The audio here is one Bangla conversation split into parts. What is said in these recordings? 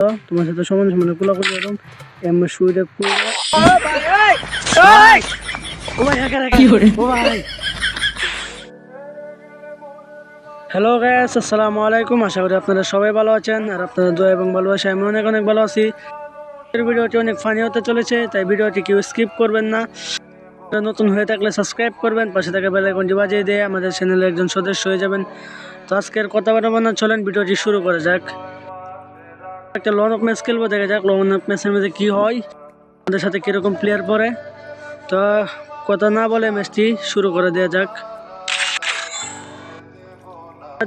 তোমার সাথে সমান সমানে কোলাকুলি করুম এমন শুয়ে পুরো হ্যালো গাইস, আসসালামু আলাইকুম। আশা করি আপনারা সবাই ভালো আছেন আর আপনাদের দোয়া এবং ভালোবাসা আমি অনেক অনেক ভালো আছি। ভিডিওটি অনেক ফানি হতে চলেছে, তাই ভিডিওটি কেউ স্কিপ করবেন না। নতুন হয়ে থাকলে সাবস্ক্রাইব করবেন, পাশে থাকা বেল আইকনটি বাজিয়ে দিয়ে আমাদের চ্যানেলের একজন সদস্য হয়ে যাবেন। তো আজকের কথা বার্তা না চলেন ভিডিওটি শুরু করা যাক। একটা লন অফ ম্যাচ খেলবো, দেখা যাক লন অফ ম্যাচের মধ্যে কী হয়, আমাদের সাথে কীরকম প্লেয়ার পড়ে। তো কথা না বলে ম্যাচটি শুরু করে দেওয়া যাক।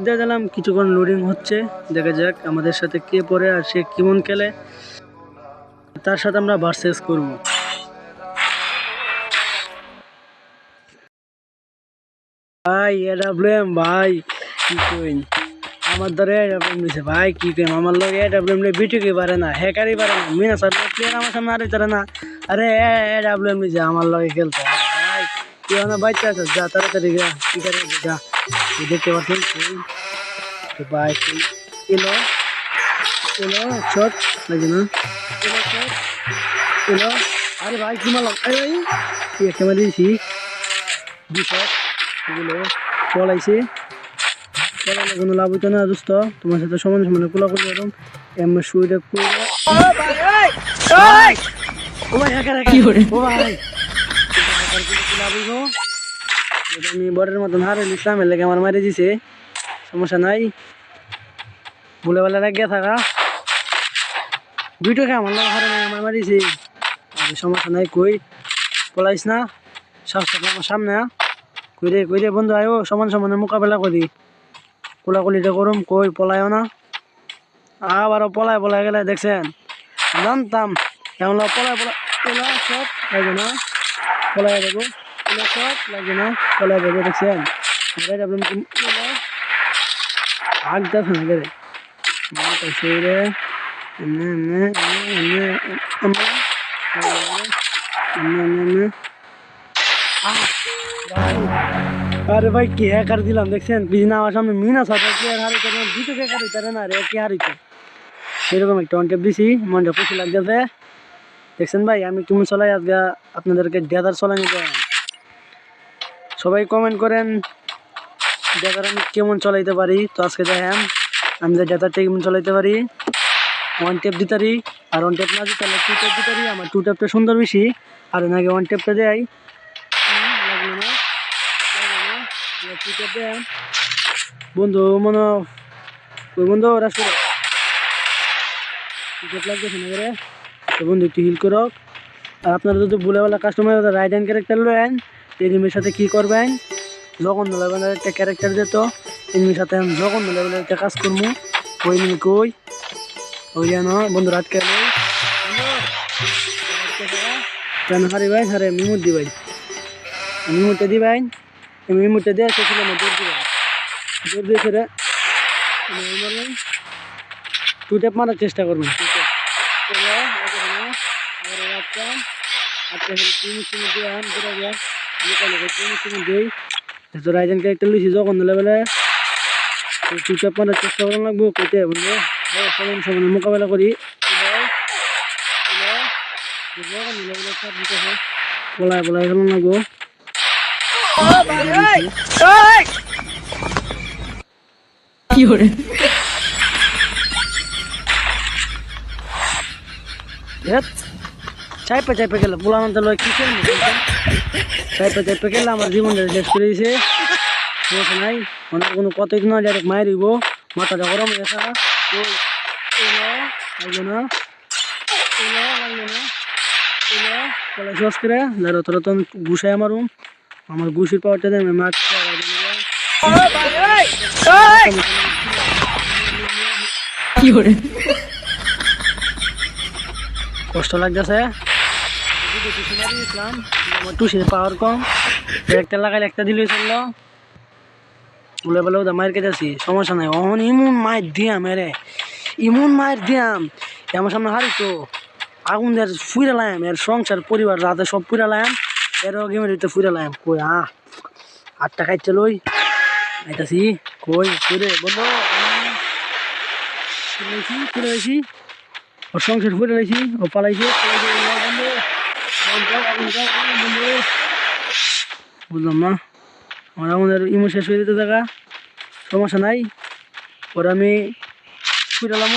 দিয়ে দিলাম, কিছুক্ষণ লোডিং হচ্ছে, দেখা যাক আমাদের সাথে কে পড়ে আর সে কেমন খেলে, তার সাথে আমরা ভার্সেস করব। ভাই এডাব্লিউএম ভাই কি কইন, আমার ধরে এডাব্লিউএম দিছে ভাই, কি কইম আমার লগে এডাব্লিউএম লে বিটুকি পারে না, হ্যাকারই পারে না, মিনা স্যার প্লেয়ার আমার সামনে আরে তারে না। আরে এডাব্লিউএম দিছে আমার লগে খেলতে ভাই, তুই না বাইতে আছিস, যা তাড়াতাড়ি যা, কি করে যা, দেখতে পাচ্ছেন ভাই এলো এলো শট লাগে না, এলো শট এলো। আরে ভাই কি মারলাম, আরে ভাই কি একটা মারি দিছি, দু শট এগুলো পলাইছে, পলাইলে কোনো লাভ হইতো না দোস্ত। তোমার সাথে সমান সমানে কোলাকুলি করুম এমন শুয়ে পুরো আমি বরের মতন হারে ইসলাম এর লেগে আমার মারি দিছে, সমস্যা নাই, ভুলে বেলা লাগিয়ে থাকা দুইটাকে আমার লাগে হারে আমার মারিছে, সমস্যা নাই, কই পলাইস না, সাহস থাকলে আমার সামনে কই রে বন্ধু, আয়ো সমান সমানে মোকাবেলা করি, কোলাকুলিটা করুম, কই পলায়ও না, আবারও পলায় গেলে দেখছেন, জানতাম এমন পলায় সব লাগবে না, পলায় দেবো সব লাগবে না, পলায় দেবো দেখছেন, ভাগ দেখ না রে রে, আরে ভাই কি হ্যাকার দিলাম দেখছেন, বিজনা আমার সামনে মিনা সাথে প্লেয়ার হারিতে দুটো হ্যাকার হইতে না রে, কি হারিত সেরকম একটা অন টেপ দিছি, মনটা খুশি লাগতেছে দেখছেন ভাই। আমি কেমন চলাই আজকে আপনাদেরকে ডেজার চলাই নিতে, সবাই কমেন্ট করেন ডেজার আমি কেমন চলাইতে পারি। তো আজকে দেখেন আমি যে ডেজারটা কেমন চলাইতে পারি, ওয়ান টেপ দিতে পারি, আর ওয়ান টেপ না দিতে হলে টু টেপ দিতে পারি, আমার টু টেপটা সুন্দর বেশি, আর নাকি ওয়ান টেপটা দেয় লাগলো না, টু টেপ দেয় বন্ধু মনে ওই বন্ধু রাস্তা টু টেপ লাগতেছে না করে, তো বন্ধু একটু হিল করো। আর আপনারা যদি ভুলেবেলা কাস্টমার রাইড হ্যান্ড ক্যারেক্টার নেন, এনিমির সাথে কী করবেন, জঘন্য লেভেলের একটা ক্যারেক্টার যেত, এনিমির সাথে আমি জঘন্য লেভেলের একটা কাজ করবো, ওই এনিমি কই ওই যেন বন্ধু রাত খেলে কেন হারি ভাই, হারে মিমুর দি ভাই, মিমুরটা দি ভাই, মিমুরটা দিয়ে ছিল না, দৌড় দিবেন দৌড় দিয়ে ছেড়ে টু টেপ মারার চেষ্টা করবেন, রাইজেন ক্যারেক্টার লিখি যখন লেভেলে টু টেপ মারার চেষ্টা করা লাগবো, কেটে বলবো সমান সমানে মোকাবেলা করি, পলায় খেলানো লাগবো। চাইপে গেল পোলানো লয় কি চাইপে গেলে আমার জীবনটা শেষ করে দিয়েছে, সমস্যা নাই, অনেক কোনো কথাই না, ডাইরেক্ট মায়ের দিব, মাথাটা গরম হয়ে গেছে, লাগলো না শেষ করে ধরো তোরা তো ঘুষাই মারুম, আমার ঘুষির পাওয়ারটা দেয় মাছ কষ্ট লাগতেছে, আমার টুসির পাওয়ার কম, একটা লাগাইলে একটা দিলেই চললো, বলে বলে ওদের মায়ের কেটেছি, সমস্যা নাই, অহন ইমন মায়ের দিয়াম, এরে ইমন মায়ের দিয়াম, আমার সামনে হারি তো আগুন দিয়ে ফুইরা লাইম, এর সংসার পরিবার রাতে সব ফুইরা লাইম, এর গেমের ভিতরে ফুইরা লাইম, কই 8 টাকায় চলই আইতাছি, কই করে বলো ফিরে ওর সংসার ফুটে লাইছি ও পালাইছে বুঝলাম না আমার আমাদের ইমো শেষ হয়ে যেতে থাকা সমস্যা নাই ওর আমি ফুটালাম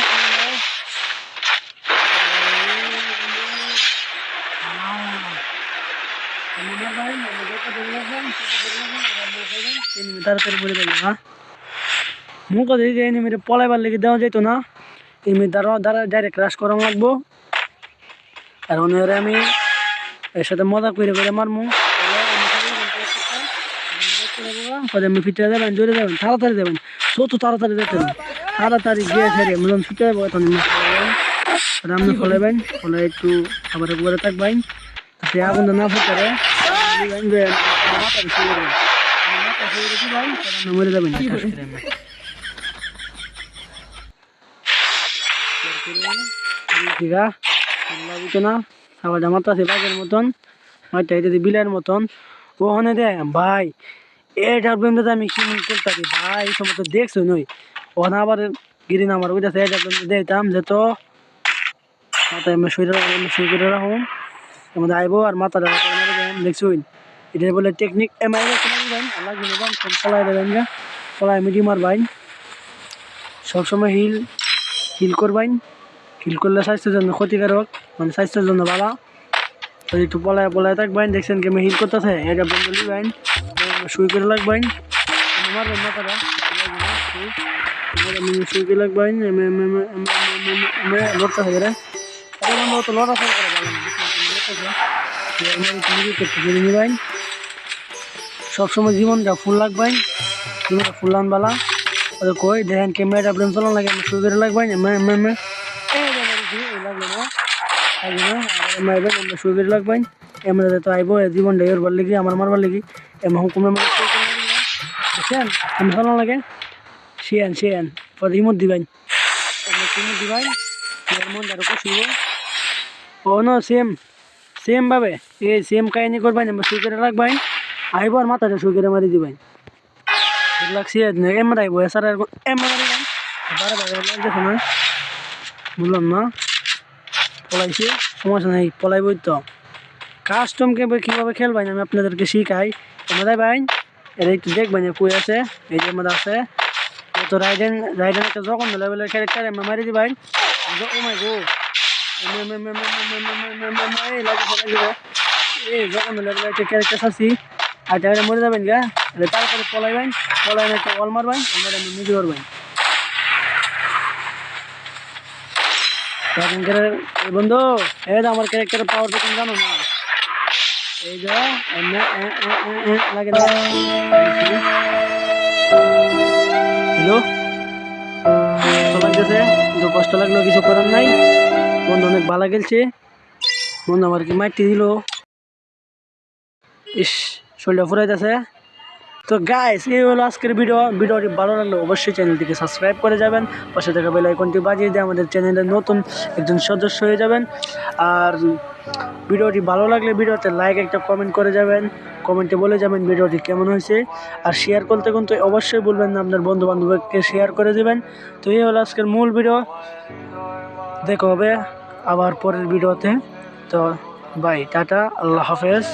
তাড়াতাড়ি বলে দেবে হ্যাঁ মুখ দিয়ে এনিমিরে পলাইবার লেগে দেওয়া যেত না এমনি দ্বারা ডাইরেক্ট ক্রাশ করা লাগবো আর ওনারে আমি এর সাথে মজা করে মারমু আমি ফিটে দেবেন জোরে দেবেন তাড়াতাড়ি দেবেন যত তাড়াতাড়ি দেখেন তাড়াতাড়ি গিয়ে ছেড়ে মতন ফিটে দেবো তখন রান্না ফলাইবেন ফলে একটু আবার একবারে থাকবেন তাতে আগুন না ফুটে মরে যাবেন না আবার জামাতা আছে বাঘের মতন হয়তো এটা বিলের মতন ওখানে দে ভাই এটার পর্যন্ত আমি কি করতে পারি ভাই এই সময় তো দেখছো নই ওখানে আবার গিরি নামার ওই যাচ্ছে এটা পর্যন্ত দিতাম যে তো মাথায় আমি শুয়ে করে রাখো আমাদের আইবো আর মাথাটা দেখছো এটা বলে টেকনিক এমআই ফলাই দেবেন গা ফলাই মিডি মারবাইন সবসময় হিল করবাইন হিল করলে স্বাস্থ্যের জন্য ক্ষতিকারক মানে স্বাস্থ্যের জন্য ভালো তো একটু পলায় থাকবেন দেখছেন কি আমি হিল করতেছে এটা বন্ধ লিবেন শুই করে লাগবেন মারবেন মাথাটা শুই করে লাগবেন লড়তে থাকে রে বন্ধু তো লড়া নিবেন সবসময় জীবনটা ফুল লাগবেন জীবনটা ফুল আনবালা ওদের কই দেখেন ক্যামেরাটা ব্রেন চলান লাগে আমি শুই করে লাগবেন শুই করে লাগবেন এমরা তো আইব জীবনটা এরবার লেগে আমার মারবার লেগে এমন হুকুমে বুঝছেন আমি চলান লাগে শিয়ান পরে ইমত দিবেন দিবেন মন আরো খুশিব ও ন সেম ভাবে এই সেম কাহিনী করবেন আমরা শুই করে রাখবেন আইব আর মাথাটা শুই করে মারি দিবেন লাগছি এমরা আইব এছাড়া এমরা মারিবেন লাগতেছে না বুঝলাম না পলাইছি সমস্যা নেই পলাইবই তো কাস্টমকে কীভাবে খেলবেন আমি আপনাদেরকে শিখাই তোমরা ভাই এটা একটু দেখবেন কই আছে এই যে আমাদের আছে তো রাইডেন একটা যখন লেভেলের ক্যারেক্টার আমরা মারি দিবেন ও মাই গো এই যখন লেভেলের একটা ক্যারেক্টার আছি আর জায়গাটা মরে যাবেন গা তাড়াতাড়ি পলাইবেন একটা ওয়াল মারবেন আমরা নিজে করবেন বন্ধু এই যে আমার ক্যারেক্টারের পাওয়ার তো তুমি জানো না এই যে লাগে হ্যালো লাগতেছে কিন্তু কষ্ট লাগলো কিছু করার নাই বন্ধু অনেক ভালো খেলছে বন্ধু আমার কি মাইটি দিল ইস শরীরটা ফুরাইতেছে তো গাইস এই হলো আজকের ভিডিওটি ভালো লাগলে অবশ্যই চ্যানেলটিকে সাবস্ক্রাইব করে যাবেন পাশে থাকা বেল আইকনটি বাজিয়ে দিয়ে আমাদের চ্যানেলের নতুন একজন সদস্য হয়ে যাবেন আর ভিডিওটি ভালো লাগলে ভিডিওতে লাইক একটা কমেন্ট করে যাবেন কমেন্টে বলে যাবেন ভিডিওটি কেমন হয়েছে আর শেয়ার করতে কিন্তু অবশ্যই বলবেন না আপনার বন্ধু বান্ধবকে শেয়ার করে দেবেন তো এই হলো আজকের মূল ভিডিও দেখা হবে আবার পরের ভিডিওতে তো বাই টাটা আল্লাহ হাফেজ